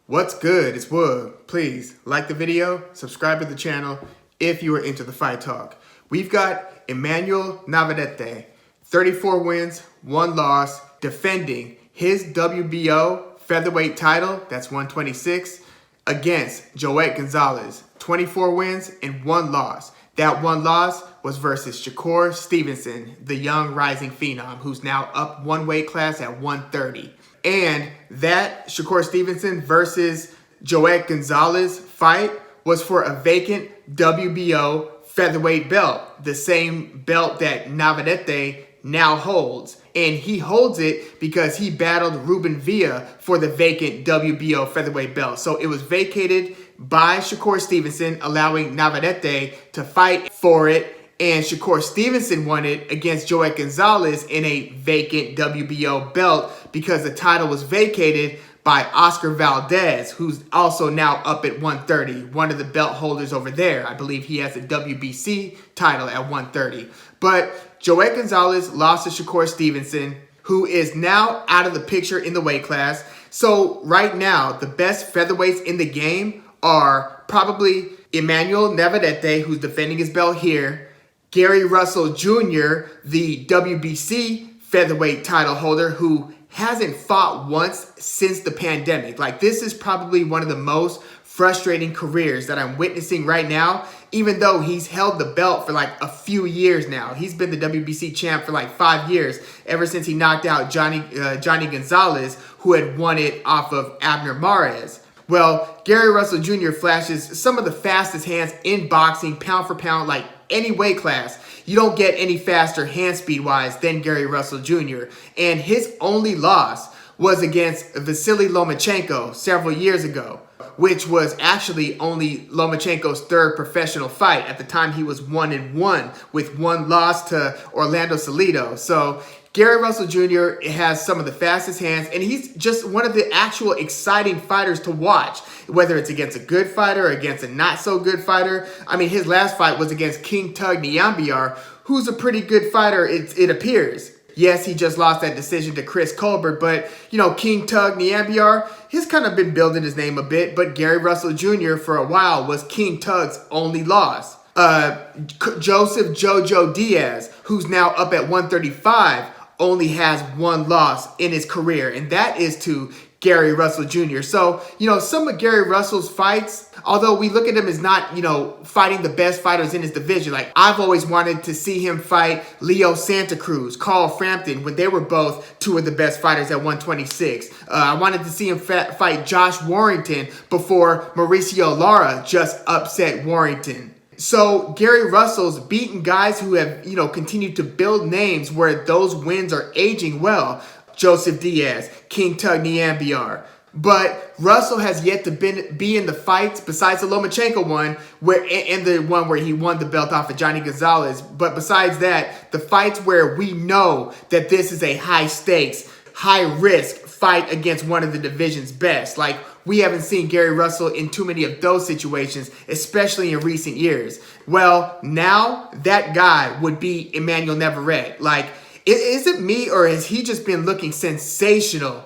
What's good? It's Woog. Please like the video, subscribe to the channel if you are into the fight talk. We've got Emanuel Navarrete, 34 wins, 1 loss, defending his WBO Featherweight title, that's 126, against Joet Gonzalez, 24 wins and 1 loss. That 1 loss was versus Shakur Stevenson, the young rising phenom, who's now up 1 weight class at 130. And that Shakur Stevenson versus Joet Gonzalez fight was for a vacant WBO Featherweight belt, the same belt that Navarrete now holds. And he holds it because he battled Ruben Villa for the vacant WBO Featherweight belt. So it was vacated by Shakur Stevenson, allowing Navarrete to fight for it. And Shakur Stevenson won it against Joet Gonzalez in a vacant WBO belt because the title was vacated by Oscar Valdez, who's also now up at 130, one of the belt holders over there. I believe he has a WBC title at 130. But Joet Gonzalez lost to Shakur Stevenson, who is now out of the picture in the weight class. So right now, the best featherweights in the game are probably Emanuel Navarrete, who's defending his belt here, Gary Russell Jr., the WBC featherweight title holder, who hasn't fought once since the pandemic. Like, this is probably one of the most frustrating careers that I'm witnessing right now, even though he's held the belt for like a few years now. He's been the WBC champ for like 5 years, ever since he knocked out Johnny Gonzalez, who had won it off of Abner Mares. Well, Gary Russell Jr. flashes some of the fastest hands in boxing, pound for pound, like any weight class. You don't get any faster hand speed wise than Gary Russell Jr. And his only loss was against Vasily Lomachenko several years ago, which was actually only Lomachenko's 3rd professional fight. At the time, he was 1-1 with 1 loss to Orlando Salido. So Gary Russell Jr. has some of the fastest hands, and he's just one of the actual exciting fighters to watch, whether it's against a good fighter or against a not-so-good fighter. I mean, his last fight was against King Tug Nyambiar, who's a pretty good fighter, it appears. Yes, he just lost that decision to Chris Colbert, but, you know, King Tug Nyambiar, he's kind of been building his name a bit, but Gary Russell Jr. for a while was King Tug's only loss. Joseph Jojo Diaz, who's now up at 135, only has 1 loss in his career, and that is to Gary Russell Jr. So, you know, some of Gary Russell's fights, although we look at him as not, you know, fighting the best fighters in his division, like I've always wanted to see him fight Leo Santa Cruz, Carl Frampton, when they were both 2 of the best fighters at 126. I wanted to see him fight Josh Warrington before Mauricio Lara just upset Warrington. So Gary Russell's beaten guys who have, you know, continued to build names where those wins are aging well. Joseph Diaz, King Tug Nyambiar. But Russell has yet to be in the fights, besides the Lomachenko one, and the one where he won the belt off of Johnny Gonzalez. But besides that, the fights where we know that this is a high stakes, high risk fight against one of the division's best. Like, we haven't seen Gary Russell in too many of those situations, especially in recent years. Well, now that guy would be Emanuel Navarrete. Like, is it me, or has he just been looking sensational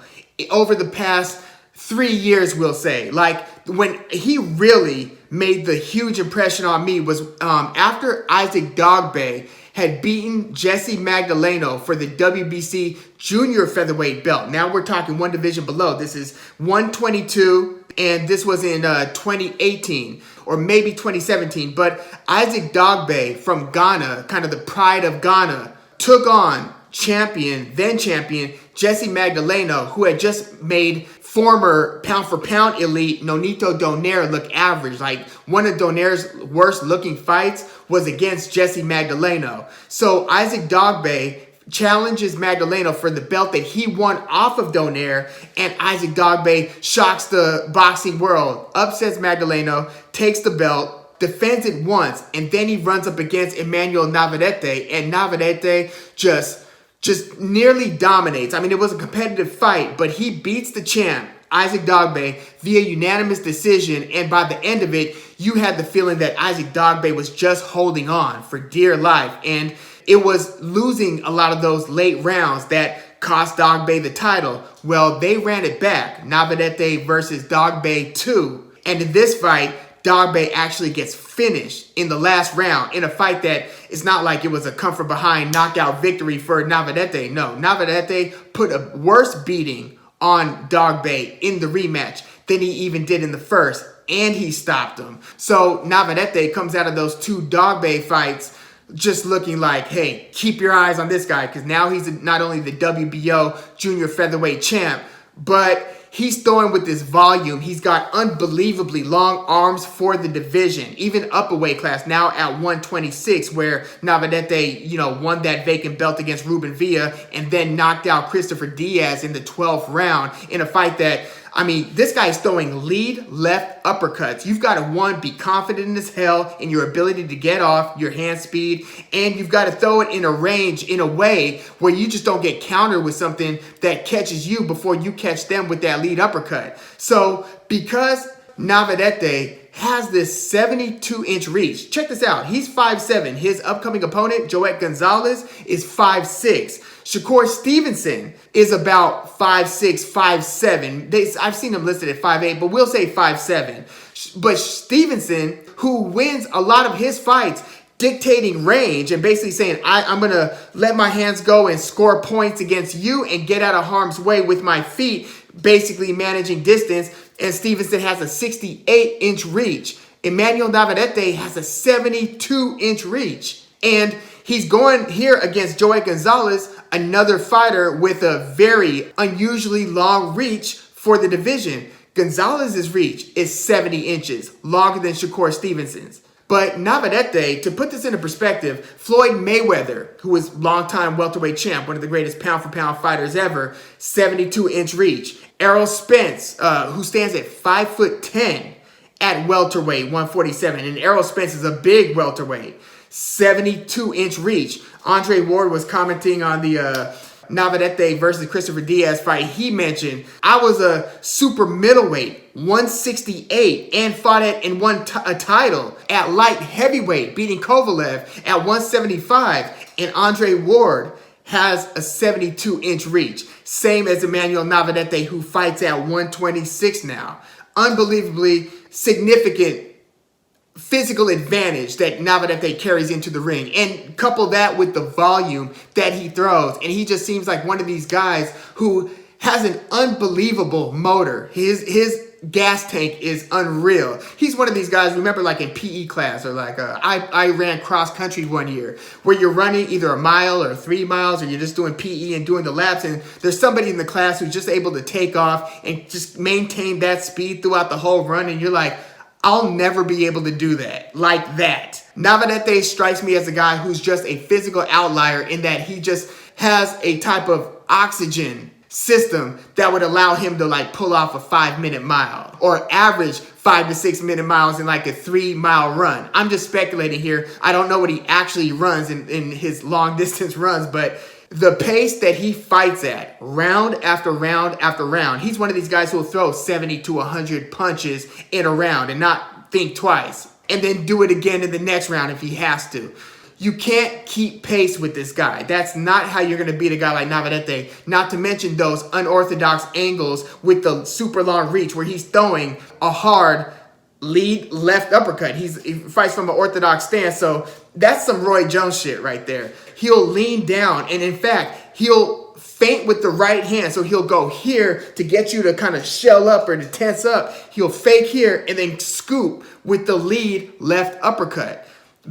over the past 3 years, we'll say? Like, when he really made the huge impression on me was after Isaac Dogboe had beaten Jesse Magdaleno for the WBC Junior Featherweight belt. Now we're talking 1 division below. This is 122, and this was in 2018 or maybe 2017. But Isaac Dogboe from Ghana, kind of the pride of Ghana, took on then champion Jesse Magdaleno, who had just made former pound-for-pound elite Nonito Donaire look average. Like, one of Donaire's worst-looking fights was against Jesse Magdaleno. So Isaac Dogboe challenges Magdaleno for the belt that he won off of Donaire, and Isaac Dogboe shocks the boxing world, upsets Magdaleno, takes the belt, defends it once, and then he runs up against Emanuel Navarrete, and Navarrete just nearly dominates. I mean, it was a competitive fight, but he beats the champ, Isaac Dogboe, via unanimous decision, and by the end of it, you had the feeling that Isaac Dogboe was just holding on for dear life, and it was losing a lot of those late rounds that cost Dogboe the title. Well, they ran it back. Navarrete versus Dogboe 2. And in this fight, Dogboe actually gets finished in the last round in a fight that it's not like it was a come from behind knockout victory for Navarrete. No, Navarrete put a worse beating on Dogboe in the rematch than he even did in the first, and he stopped him. So Navarrete comes out of those two Dogboe fights just looking like, hey, keep your eyes on this guy, because now he's not only the WBO junior featherweight champ, but he's throwing with this volume. He's got unbelievably long arms for the division, even up a weight class, now at 126, where Navarrete, won that vacant belt against Ruben Villa and then knocked out Christopher Diaz in the 12th round in a fight that, this guy's throwing lead left uppercuts. You've got to, one, be confident as hell in your ability to get off, your hand speed, and you've got to throw it in a range in a way where you just don't get countered with something that catches you before you catch them with that lead uppercut. So because Navarrete has this 72-inch reach, check this out. He's 5'7". His upcoming opponent, Joet Gonzalez, is 5'6". Shakur Stevenson is about 5'6", 5'7". I've seen him listed at 5'8", but we'll say 5'7". But Stevenson, who wins a lot of his fights dictating range and basically saying, I'm going to let my hands go and score points against you and get out of harm's way with my feet, basically managing distance. And Stevenson has a 68-inch reach. Emanuel Navarrete has a 72-inch reach. And he's going here against Joet Gonzalez, another fighter with a very unusually long reach for the division. Gonzalez's reach is 70 inches, longer than Shakur Stevenson's. But Navarrete, to put this into perspective, Floyd Mayweather, who was longtime welterweight champ, one of the greatest pound-for-pound fighters ever, 72-inch reach. Errol Spence, who stands at 5'10" at welterweight, 147. And Errol Spence is a big welterweight, 72-inch reach. Andre Ward was commenting on the Navarrete versus Christopher Diaz fight. He mentioned, I was a super middleweight, 168, and fought at and won a title at light heavyweight, beating Kovalev at 175. And Andre Ward has a 72-inch reach, same as Emanuel Navarrete, who fights at 126 now. Unbelievably significant physical advantage that Navarrete carries into the ring, and couple that with the volume that he throws, and he just seems like one of these guys who has an unbelievable motor. His gas tank is unreal. He's one of these guys, remember, like in PE class, or like I ran cross country one year, where you're running either a mile or 3 miles, or you're just doing PE and doing the laps, and there's somebody in the class who's just able to take off and just maintain that speed throughout the whole run, and you're like, I'll never be able to do that like that. Navarrete strikes me as a guy who's just a physical outlier in that he just has a type of oxygen system that would allow him to like pull off a 5-minute mile or average 5 to 6 minute miles in like a 3-mile run. I'm just speculating here. I don't know what he actually runs in his long distance runs, but the pace that he fights at, round after round after round, he's one of these guys who will throw 70 to 100 punches in a round and not think twice, and then do it again in the next round if he has to. You can't keep pace with this guy. That's not how you're going to beat a guy like Navarrete, not to mention those unorthodox angles with the super long reach where he's throwing a hard lead left uppercut. He fights from an orthodox stance, so that's some Roy Jones shit right there. He'll lean down, and in fact, he'll feint with the right hand, so he'll go here to get you to kind of shell up or to tense up. He'll fake here and then scoop with the lead left uppercut.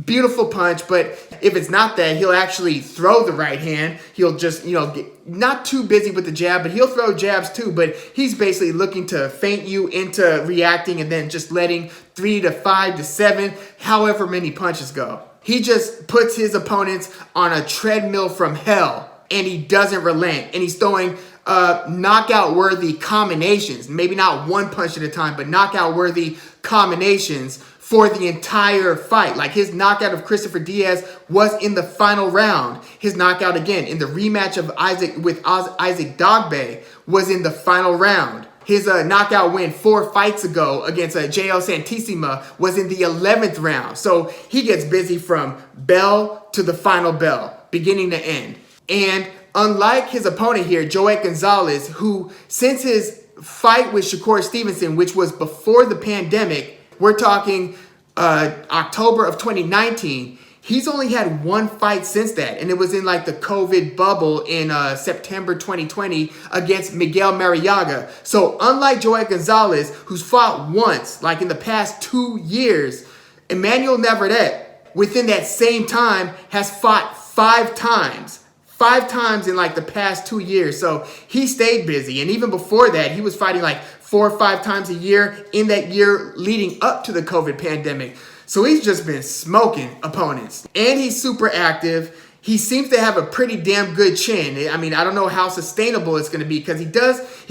Beautiful punch, but if it's not that, he'll actually throw the right hand. He'll just, get not too busy with the jab, but he'll throw jabs too. But he's basically looking to feint you into reacting and then just letting 3 to 5 to 7, however many punches go. He just puts his opponents on a treadmill from hell, and he doesn't relent. And he's throwing knockout-worthy combinations. Maybe not one punch at a time, but knockout-worthy combinations for the entire fight. Like his knockout of Christopher Diaz was in the final round. His knockout again in the rematch of Isaac Dogboe was in the final round. His knockout win 4 fights ago against J.L. Santissima was in the 11th round. So he gets busy from bell to the final bell, beginning to end. And unlike his opponent here, Joet Gonzalez, who since his fight with Shakur Stevenson, which was before the pandemic, we're talking October of 2019, he's only had one fight since that, and it was in like the COVID bubble in September 2020 against Miguel Mariaga. So unlike Joet Gonzalez, who's fought once, like in the past 2 years, Emanuel Navarrete, within that same time, has fought 5 times. 5 times in like the past 2 years. So he stayed busy. And even before that, he was fighting like 4 or 5 times a year in that year leading up to the COVID pandemic. So he's just been smoking opponents. And he's super active. He seems to have a pretty damn good chin. I mean, I don't know how sustainable it's going to be because he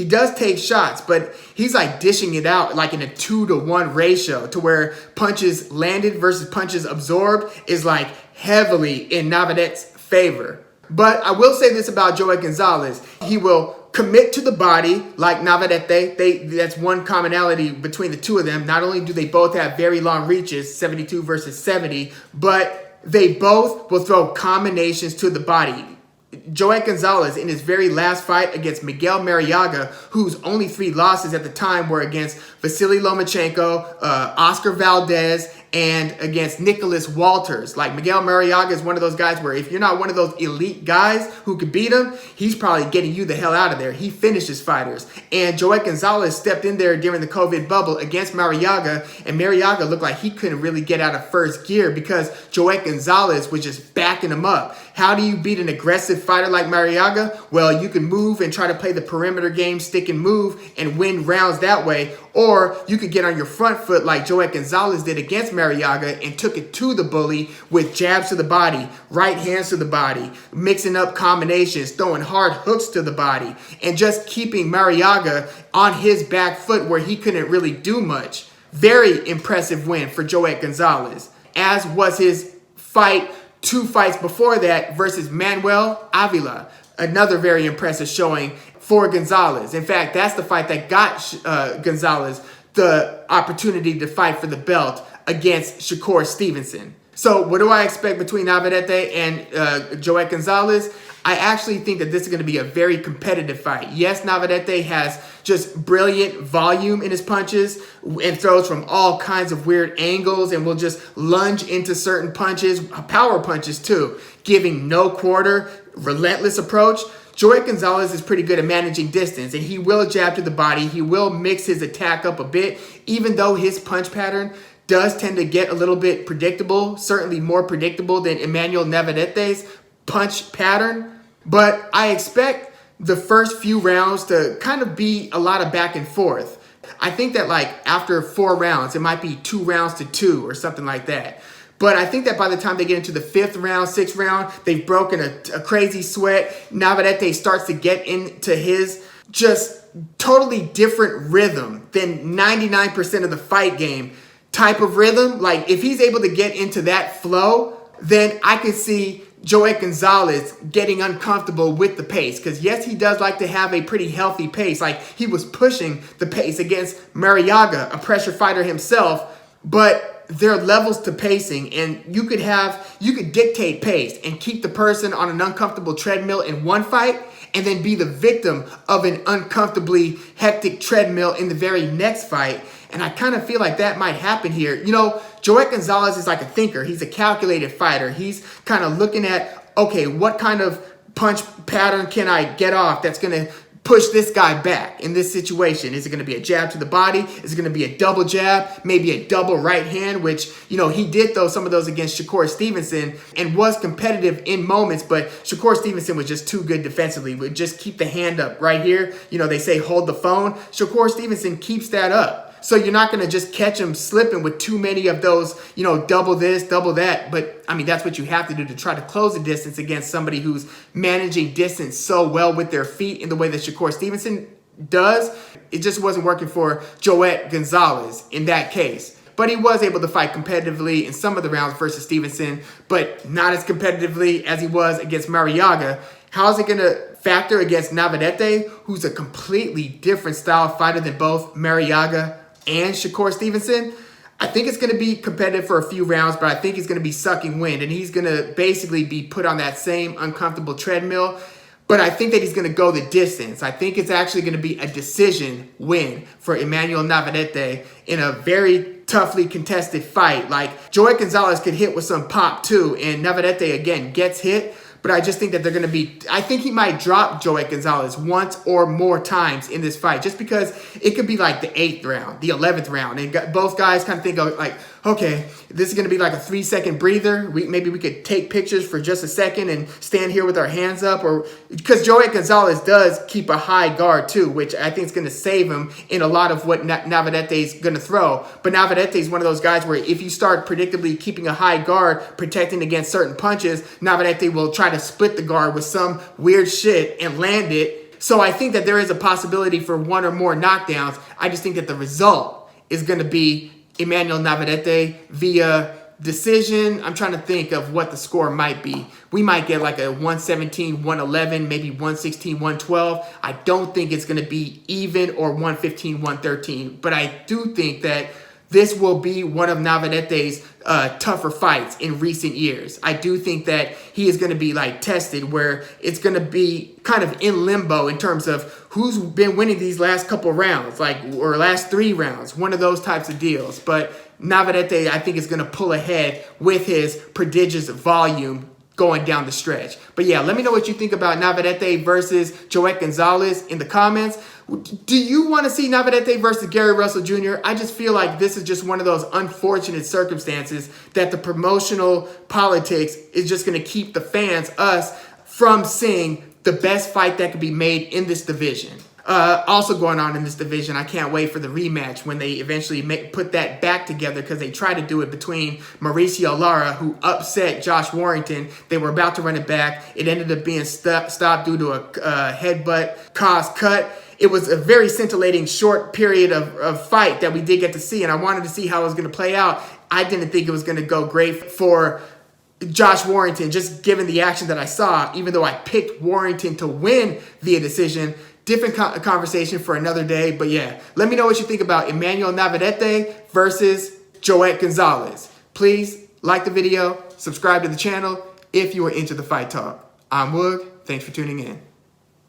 does take shots, but he's like dishing it out like in a 2-to-1 ratio to where punches landed versus punches absorbed is like heavily in Navarrete's favor. But I will say this about Joet Gonzalez. He will commit to the body like Navarrete. That's one commonality between the two of them. Not only do they both have very long reaches, 72 versus 70, but they both will throw combinations to the body. Joet Gonzalez, in his very last fight against Miguel Mariaga, whose only 3 losses at the time were against Vasily Lomachenko, Oscar Valdez, and against Nicholas Walters. Like, Miguel Mariaga is one of those guys where if you're not one of those elite guys who could beat him, he's probably getting you the hell out of there. He finishes fighters. And Joet Gonzalez stepped in there during the COVID bubble against Mariaga, and Mariaga looked like he couldn't really get out of first gear because Joet Gonzalez was just backing him up. How do you beat an aggressive fighter like Mariaga? Well, you can move and try to play the perimeter game, stick and move, and win rounds that way. Or you could get on your front foot like Joet Gonzalez did against Mariaga and took it to the bully with jabs to the body, right hands to the body, mixing up combinations, throwing hard hooks to the body, and just keeping Mariaga on his back foot where he couldn't really do much. Very impressive win for Joet Gonzalez, as was his fight 2 fights before that versus Manuel Avila. Another very impressive showing for Gonzalez. In fact, that's the fight that got Gonzalez the opportunity to fight for the belt against Shakur Stevenson. So what do I expect between Navarrete and Joet Gonzalez? I actually think that this is going to be a very competitive fight. Yes, Navarrete has just brilliant volume in his punches and throws from all kinds of weird angles and will just lunge into certain punches, power punches too, giving no quarter, relentless approach. Joet Gonzalez is pretty good at managing distance, and he will jab to the body. He will mix his attack up a bit, even though his punch pattern does tend to get a little bit predictable, certainly more predictable than Emanuel Navarrete's punch pattern. But I expect the first few rounds to kind of be a lot of back and forth. I think that like after 4 rounds, it might be 2 rounds to 2 or something like that. But I think that by the time they get into the 5th round, 6th round, they've broken a crazy sweat. Navarrete starts to get into his just totally different rhythm than 99% of the fight game type of rhythm. Like if he's able to get into that flow, then I could see Joet Gonzalez getting uncomfortable with the pace. Because yes, he does like to have a pretty healthy pace. Like he was pushing the pace against Mariaga, a pressure fighter himself. But there are levels to pacing, and you could dictate pace and keep the person on an uncomfortable treadmill in one fight and then be the victim of an uncomfortably hectic treadmill in the very next fight. And I kind of feel like that might happen here. You know, Joet Gonzalez is like a thinker. He's a calculated fighter. He's kind of looking at, okay, what kind of punch pattern can I get off that's going to push this guy back in this situation? Is it going to be a jab to the body? Is it going to be a double jab? Maybe a double right hand, which, you know, he did throw some of those against Shakur Stevenson and was competitive in moments, but Shakur Stevenson was just too good defensively. Would just keep the hand up right here. You know, they say hold the phone. Shakur Stevenson keeps that up. So you're not going to just catch him slipping with too many of those, you know, double this, double that. But, I mean, that's what you have to do to try to close the distance against somebody who's managing distance so well with their feet in the way that Shakur Stevenson does. It just wasn't working for Joet Gonzalez in that case. But he was able to fight competitively in some of the rounds versus Stevenson, but not as competitively as he was against Mariaga. How's it going to factor against Navarrete, who's a completely different style fighter than both Mariaga and Shakur Stevenson? I think it's going to be competitive for a few rounds, but I think he's going to be sucking wind, and he's going to basically be put on that same uncomfortable treadmill. but I think that he's going to go the distance. I think it's actually going to be a decision win for Emanuel Navarrete in a very toughly contested fight. Like, Joet Gonzalez could hit with some pop too, and Navarrete, again, gets hit. But I just think that they're going to be, I think he might drop Joet Gonzalez once or more times in this fight, just because it could be like the 8th round, the 11th round. And both guys kind of think of like, okay, this is going to be like a 3-second breather. Maybe we could take pictures for just a second and stand here with our hands up. Or because Joet Gonzalez does keep a high guard too, which I think is going to save him in a lot of what Navarrete is going to throw. But Navarrete is one of those guys where if you start predictably keeping a high guard, protecting against certain punches, Navarrete will try to split the guard with some weird shit and land it. So I think that there is a possibility for one or more knockdowns. I just think that the result is going to be Emanuel Navarrete via decision. I'm trying to think of what the score might be. We might get like a 117, 111, maybe 116, 112. I don't think it's going to be even or 115, 113. But I do think that this will be one of Navarrete's tougher fights in recent years. I do think that he is going to be like tested, where it's going to be kind of in limbo in terms of who's been winning these last couple rounds, like, or last 3 rounds, one of those types of deals. But Navarrete, I think, is going to pull ahead with his prodigious volume going down the stretch. But yeah, let me know what you think about Navarrete versus Joet Gonzalez in the comments. Do you want to see Navarrete versus Gary Russell Jr.? I just feel like this is just one of those unfortunate circumstances that the promotional politics is just going to keep the fans, us, from seeing the best fight that could be made in this division. Also going on in this division, I can't wait for the rematch when they eventually put that back together, because they tried to do it between Mauricio Lara, who upset Josh Warrington. They were about to run it back. It ended up being stopped due to a headbutt caused cut. It was a very scintillating short period of fight that we did get to see, and I wanted to see how it was going to play out. I didn't think it was going to go great for Josh Warrington, just given the action that I saw, even though I picked Warrington to win via decision. Different conversation for another day. But yeah, let me know what you think about Emanuel Navarrete versus Joet Gonzalez. Please like the video, subscribe to the channel if you are into the fight talk. I'm Woog. Thanks for tuning in.